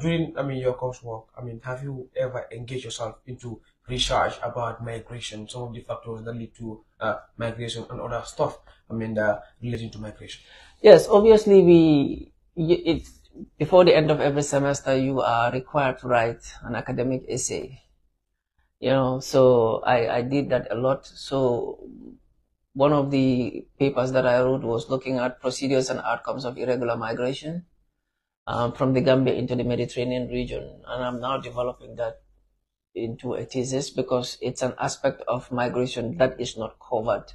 During, your coursework, have you ever engaged yourself into research about migration, some of the factors that lead to migration and other stuff, relating to migration? Yes, obviously it's before the end of every semester you are required to write an academic essay. So I did that a lot. So one of the papers that I wrote was looking at procedures and outcomes of irregular migration from the Gambia into the Mediterranean region, and I'm now developing that into a thesis because it's an aspect of migration that is not covered.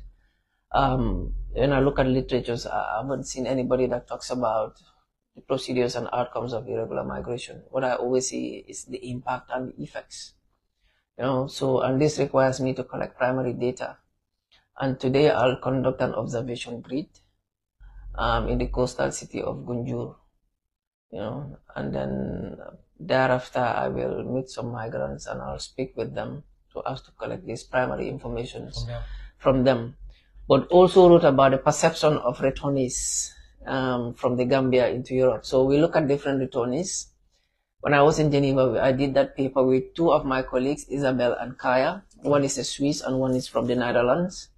When I look at literatures, I haven't seen anybody that talks about the procedures and outcomes of irregular migration. What I always see is the impact and the effects. And this requires me to collect primary data. And today I'll conduct an observation grid in the coastal city of Gunjur. And then thereafter I will meet some migrants and I'll speak with them to ask to collect these primary information from them. But also wrote about the perception of returnees from the Gambia into Europe. So we look at different returnees. When I was in Geneva, I did that paper with two of my colleagues, Isabel and Kaya. One is a Swiss and one is from the Netherlands.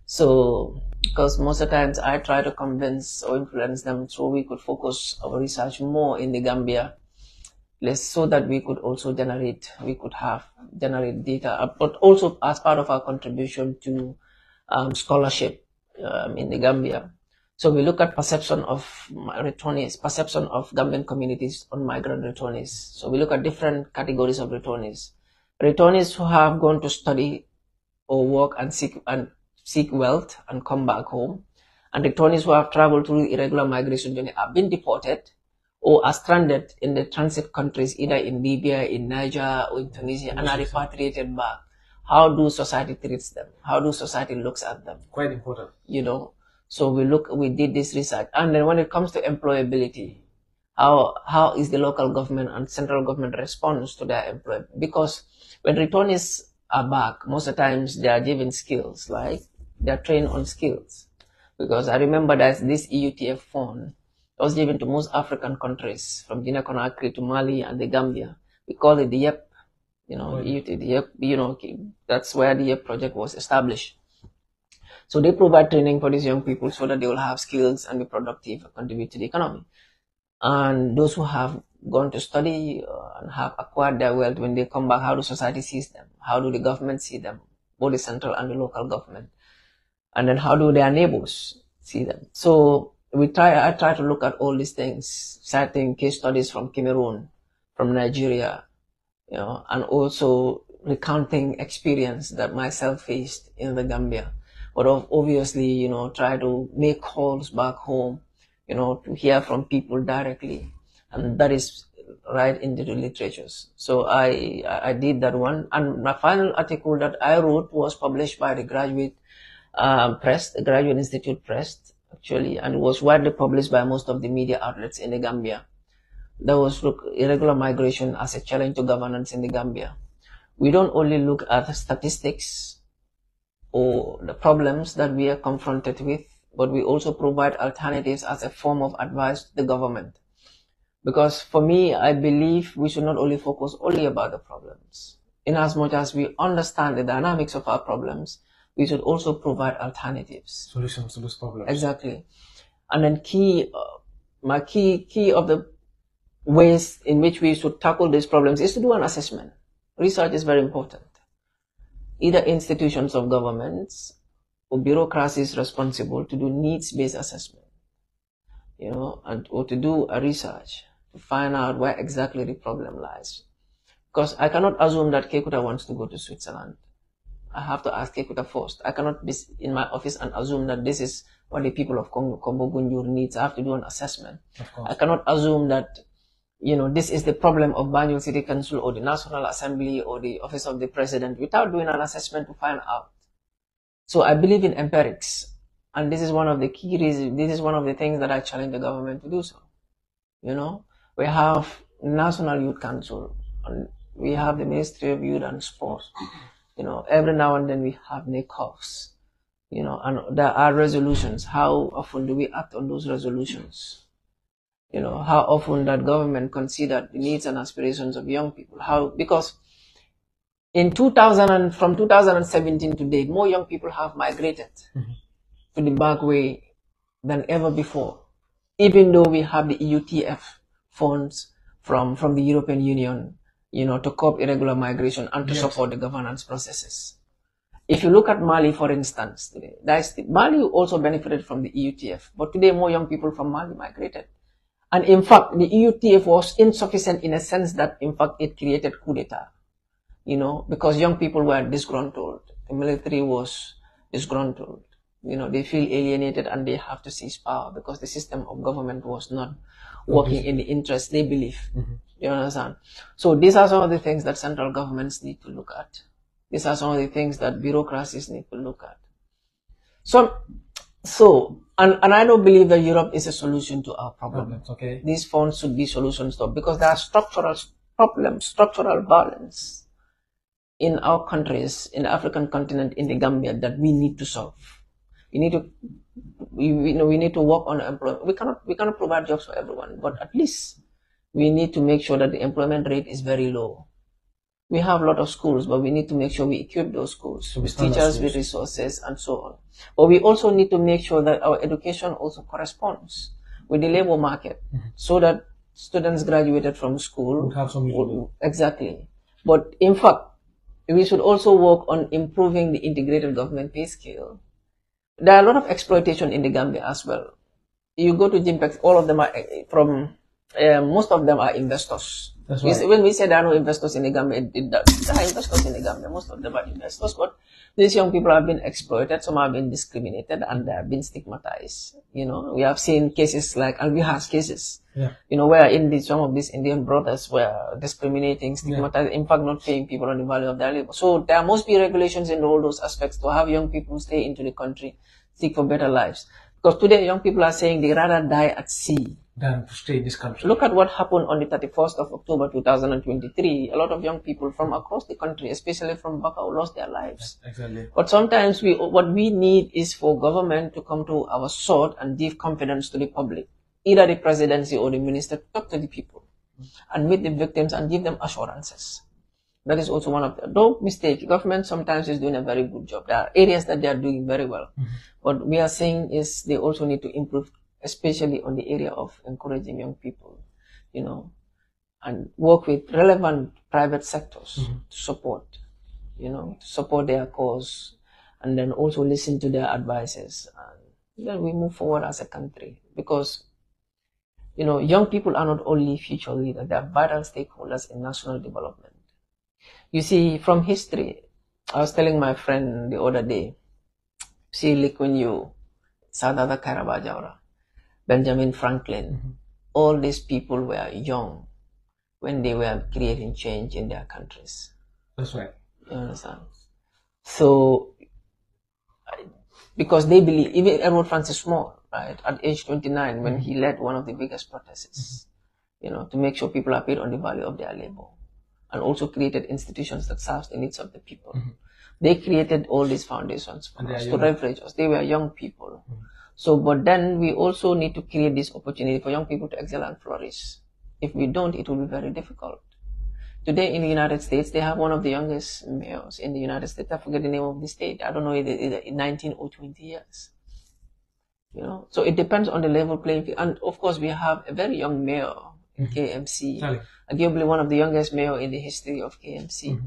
So, because most of the times I try to convince or influence them so we could focus our research more in the Gambia, less so that we could also generate data, but also as part of our contribution to scholarship in the Gambia. So we look at perception of returnees, perception of Gambian communities on migrant returnees. So we look at different categories of returnees. Returnees who have gone to study or work and seek wealth and come back home, and returnees who have traveled through irregular migration journey have been deported or are stranded in the transit countries, either in Libya, in Niger, or in Tunisia, and are repatriated back. How do society treats them? How do society looks at them? Quite important. So we did this research. And then when it comes to employability, how is the local government and central government response to their employment? Because when returnees are back, most of the times they are given skills, like they are trained on skills. Because I remember that this EUTF fund was given to most African countries, from Guinea Conakry to Mali and the Gambia. We call it the YEP, that's where the YEP project was established. So they provide training for these young people so that they will have skills and be productive and contribute to the economy. And those who have gone to study and have acquired their wealth, when they come back, how do society see them? How do the government see them, both the central and the local government? And then how do their neighbors see them? So I try to look at all these things, citing case studies from Cameroon, from Nigeria, and also recounting experience that myself faced in the Gambia. But obviously, try to make calls back home, to hear from people directly. And that is right into the literatures. So I did that one. And my final article that I wrote was published by the Graduate Press, the Graduate Institute Press, actually, and it was widely published by most of the media outlets in the Gambia. That was irregular migration as a challenge to governance in the Gambia. We don't only look at the statistics or the problems that we are confronted with, but we also provide alternatives as a form of advice to the government. Because for me, I believe we should not only focus only about the problems. In as much as we understand the dynamics of our problems, we should also provide alternatives. Solutions to those problems. Exactly. And then my key of the ways in which we should tackle these problems is to do an assessment. Research is very important. Either institutions of governments or bureaucracies responsible to do needs-based assessment, or to do a research to find out where exactly the problem lies. Because I cannot assume that Kekuta wants to go to Switzerland. I have to ask Kekuta first. I cannot be in my office and assume that this is what the people of Kombo Gunjur needs. I have to do an assessment. I cannot assume that this is the problem of Banjul City Council or the National Assembly or the Office of the President without doing an assessment to find out. So I believe in empirics, and this is one of the key reasons. This is one of the things that I challenge the government to do so. We have National Youth Council, and we have the Ministry of Youth and Sports. Every now and then we have NECOFs, and there are resolutions. How often do we act on those resolutions? You know, how often that government considered the needs and aspirations of young people. Because in 2000 from 2017 to date, more young people have migrated to the back way than ever before, even though we have the EUTF funds from the European Union, you know, to curb irregular migration and to support the governance processes. If you look at Mali, for instance, today, Mali also benefited from the EUTF, but today more young people from Mali migrated. And in fact, the EUTF was insufficient in a sense that, in fact, it created coup d'etat, you know, because young people were disgruntled. The military was disgruntled. You know, they feel alienated and they have to seize power because the system of government was not working in the interest they believe. You understand? So these are some of the things that central governments need to look at. These are some of the things that bureaucracies need to look at. And I don't believe that Europe is a solution to our problems. Okay. These funds should be solutions to, because there are structural problems, structural balance in our countries, in the African continent, in the Gambia, that we need to solve. We need to work on employment. We cannot provide jobs for everyone, but at least we need to make sure that the employment rate is very low. We have a lot of schools, but we need to make sure we equip those schools with teachers, with resources, and so on. But we also need to make sure that our education also corresponds with the labor market, so that students graduated from school would have some exactly. But in fact, we should also work on improving the integrated government pay scale. There are a lot of exploitation in the Gambia as well. You go to Jimpex, all of them are most of them are investors. That's right. When we say there are no investors in the Gambia, there are investors in the Gambia. Most of them are investors, but these young people have been exploited. Some have been discriminated and they have been stigmatized. You know, we have seen cases like Albiha's cases. You know, where some of these Indian brothers were discriminating, stigmatized, in fact, not paying people on the value of their labor. So there must be regulations in all those aspects to have young people stay into the country, seek for better lives. Because today young people are saying they rather die at sea than to stay in this country. Look at what happened on the 31st of October 2023. A lot of young people from across the country, especially from Bakau, lost their lives. Exactly. But sometimes what we need is for government to come to our side and give confidence to the public. Either the presidency or the minister to talk to the people and meet the victims and give them assurances. That is also one of the, don't mistake, government sometimes is doing a very good job. There are areas that they are doing very well. What we are saying is they also need to improve, especially on the area of encouraging young people, you know, and work with relevant private sectors to support, you know, to support their cause, and then also listen to their advices. And then we move forward as a country, because, you know, young people are not only future leaders, they are vital stakeholders in national development. You see, from history, I was telling my friend the other day, see Lee Kuan Yew, Sadada Karabajawara, Benjamin Franklin, all these people were young when they were creating change in their countries. That's right. You understand? So, because they believe, even Edward Francis Moore, right, at age 29, when he led one of the biggest protests, you know, to make sure people are paid on the value of their labor, and also created institutions that serve the needs of the people. They created all these foundations for us to leverage us. They were young people. So, but then we also need to create this opportunity for young people to excel and flourish. If we don't, it will be very difficult. Today in the United States, they have one of the youngest mayors in the United States. I forget the name of the state. I don't know, either 19 or 20 years. You know, so it depends on the level playing field. And of course, we have a very young mayor in KMC, arguably one of the youngest mayor in the history of KMC.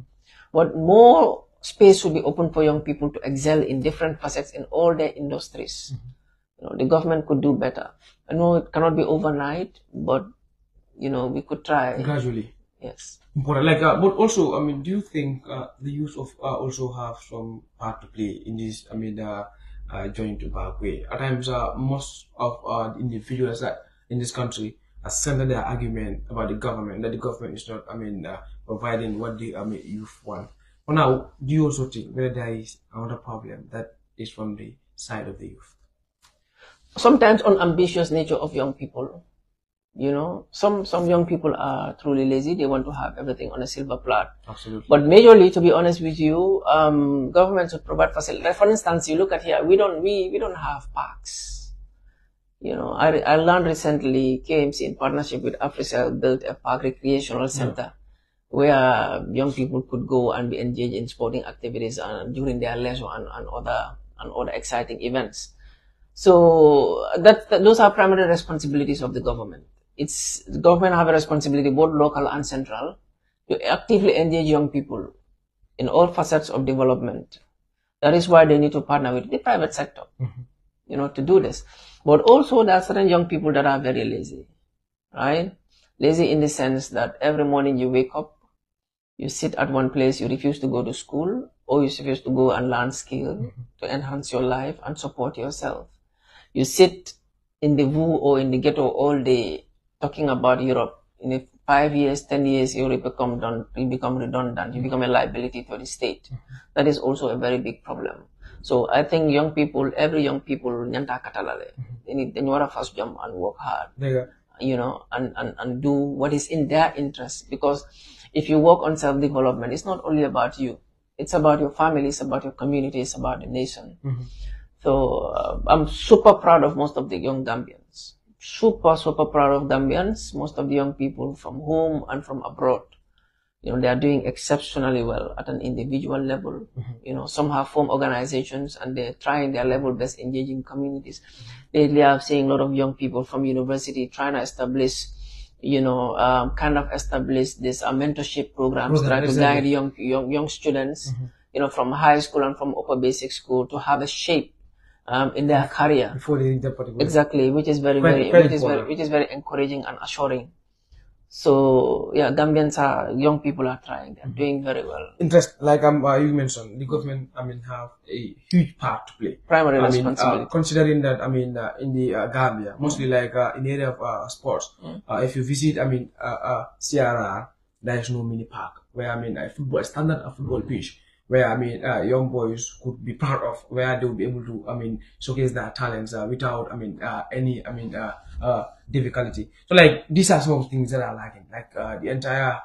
But more space should be open for young people to excel in different facets in all their industries. You know, the government could do better. I know it cannot be overnight, but, you know, we could try. Gradually. Yes. But but also, I mean, do you think the youth of also have some part to play in this? I mean, joining to Bagway. At times, most of individuals that in this country are centered their argument about the government, that the government is not, I mean, providing what the youth want. But now, do you also think whether there is another problem that is from the side of the youth? Sometimes on ambitious nature of young people. You know, some young people are truly lazy. They want to have everything on a silver platter. Absolutely. But majorly, to be honest with you, government should provide facilities. Like for instance, you look at here, we don't have parks. I learned recently KMC in partnership with Africa built a park recreational center where young people could go and be engaged in sporting activities and during their leisure and other exciting events. So those are primary responsibilities of the government. The government have a responsibility, both local and central, to actively engage young people in all facets of development. That is why they need to partner with the private sector, to do this. But also there are certain young people that are very lazy, right? Lazy in the sense that every morning you wake up, you sit at one place, you refuse to go to school, or you refuse to go and learn skill to enhance your life and support yourself. You sit in the woo or in the ghetto all day talking about Europe. In 5 years, 10 years, you become redundant. You become a liability to the state. That is also a very big problem. So I think every young people, they need to first jump and work hard, and do what is in their interest. Because if you work on self-development, it's not only about you. It's about your family, it's about your community, it's about the nation. So I'm super proud of most of the young Gambians. Super proud of Gambians. Most of the young people from home and from abroad, they are doing exceptionally well at an individual level. Some have formed organizations and they're trying their level best engaging communities. Lately, I'm seeing a lot of young people from university trying to establish, establish this mentorship programs, try to guide young students, from high school and from upper basic school to have a shape in their career before they reach that particular. Exactly, which is very encouraging and assuring. So yeah, young people are trying. They're doing very well. Like you mentioned, the government have a huge part to play. Primary responsibility. Considering that in the Gambia, mostly like in the area of sports, if you visit CRR, there is no mini park where a standard football pitch where young boys could be proud of, where they will be able to showcase their talents without any difficulty. So like these are some of the things that are lacking. Like the entire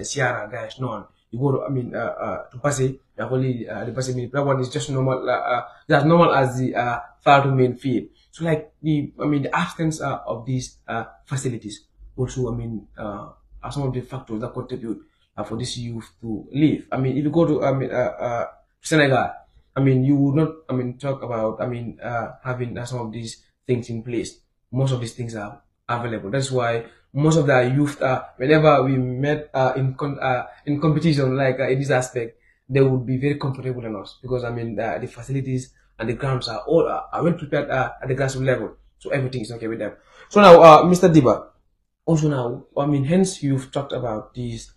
Sierra, there is none. You go to Pasay, the only the Pasay mini one is just normal, as normal as the far to main field. So like the absence of these facilities also are some of the factors that contribute for this youth to leave. If you go to Senegal, you would not talk about having some of these things in place. Most of these things are available. That's why most of the youth, whenever we met in competition, like in this aspect, they would be very comfortable in us because the facilities and the grounds are all well prepared at the grassroots level, so everything is okay with them. So now, Mr. Dibba, also now, hence you've talked about these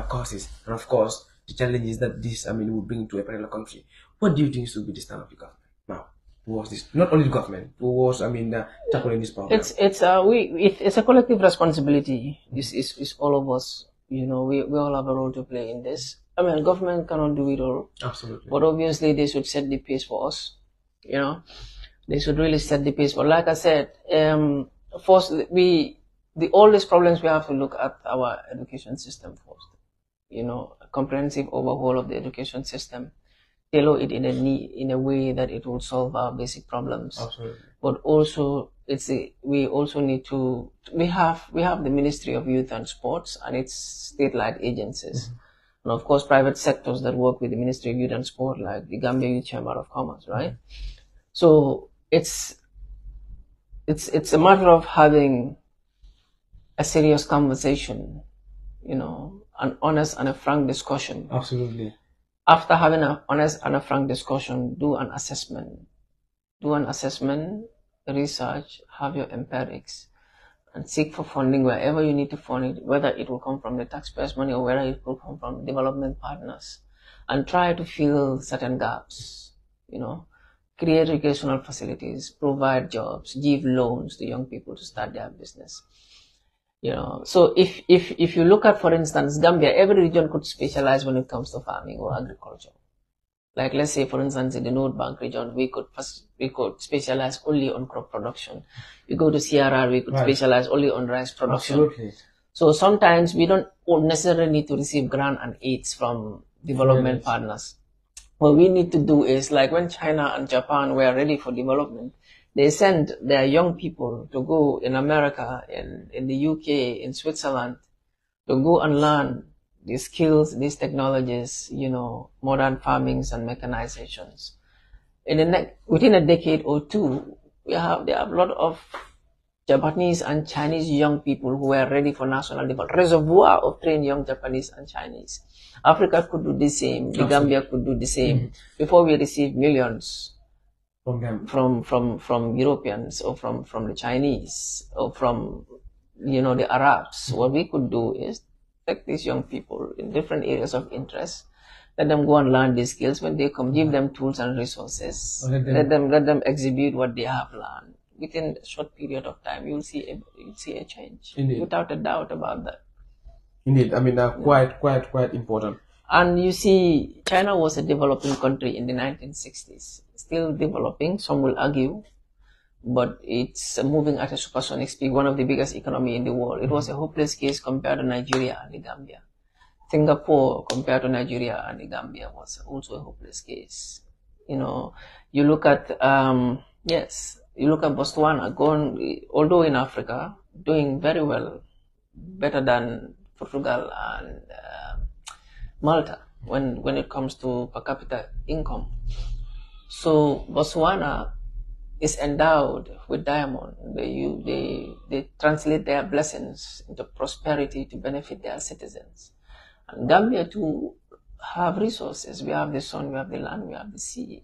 causes, and of course the challenges that this would bring to a particular country. What do you think should be the stand of the government now towards this? Not only the government, towards tackling this problem. It's a collective responsibility. It's all of us. We all have a role to play in this. Government cannot do it all. Absolutely. But obviously they should set the pace for us. They should really set the pace. But like I said, first all these problems, we have to look at our education system first. A comprehensive overhaul of the education system, tailor it in a way that it will solve our basic problems. Absolutely. But also, we also need to we have the Ministry of Youth and Sports and its state-led agencies, and of course private sectors that work with the Ministry of Youth and Sport, like the Gambia Youth Chamber of Commerce, right? So it's a matter of having a serious conversation, an honest and a frank discussion. Absolutely. After having an honest and a frank discussion, do an assessment, research, have your empirics, and seek for funding wherever you need to fund it, whether it will come from the taxpayers' money or whether it will come from development partners, and try to fill certain gaps, create educational facilities, provide jobs, give loans to young people to start their business. So if you look at, for instance, Gambia, every region could specialize when it comes to farming or agriculture. Like, let's say, for instance, in the North Bank region, we could specialize only on crop production. We go to CRR, we could specialize only on rice production. Absolutely. So sometimes we don't necessarily need to receive grant and aids from development partners. What we need to do is, like when China and Japan were ready for development, They send their young people to go in America, in the UK, in Switzerland, to go and learn these skills, these technologies, modern farmings and mechanizations. Within a decade or two, there are a lot of Japanese and Chinese young people who are ready for national development. Reservoir of trained young Japanese and Chinese. Africa could do the same. The Gambia could do the same. Before we receive millions from Europeans or from the Chinese or from the Arabs, what we could do is take these young people in different areas of interest, let them go and learn these skills. When they come, give them tools and resources. Let them exhibit what they have learned. Within a short period of time, you'll see a change. Indeed. Without a doubt about that. Indeed, I mean, quite important. And you see, China was a developing country in the 1960s, still developing. Some will argue, but it's moving at a supersonic speed. One of the biggest economy in the world. It was a hopeless case compared to Nigeria and the Gambia. Singapore compared to Nigeria and the Gambia was also a hopeless case. You look at you look at Botswana, although in Africa, doing very well, better than Portugal and Malta when it comes to per capita income. So Botswana is endowed with diamond. They translate their blessings into prosperity to benefit their citizens. And Gambia too have resources. We have the sun, we have the land, we have the sea.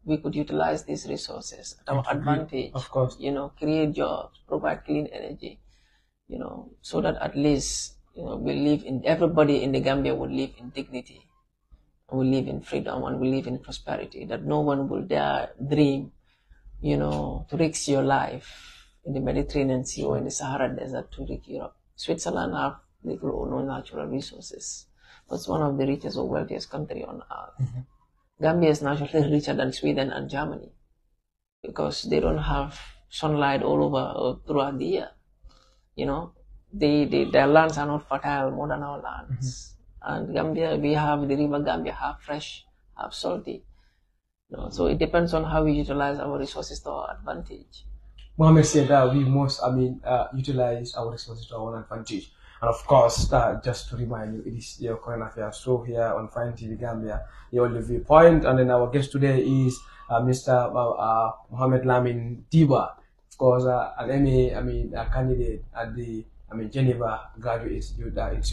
We could utilize these resources at our advantage. Of course. Create jobs, provide clean energy, so that at least, everybody in the Gambia will live in dignity, will live in freedom, and will live in prosperity. That no one will dare dream, to risk your life in the Mediterranean Sea or in the Sahara Desert to reach Europe. Switzerland have little or no natural resources, but it's one of the richest or wealthiest country on earth. Gambia is naturally richer than Sweden and Germany because they don't have sunlight all over throughout the year. Their lands are not fertile more than our lands. And Gambia, we have the river Gambia, half fresh, half salty. So it depends on how we utilize our resources to our advantage. Muhammad said that we must, utilize our resources to our own advantage. And of course, just to remind you, it is your current affairs show here on Fine TV Gambia, your only viewpoint. And then our guest today is Mr. Muhammed Lamin Dibba, of course, an MA, a candidate at the Geneva Graduate Institute in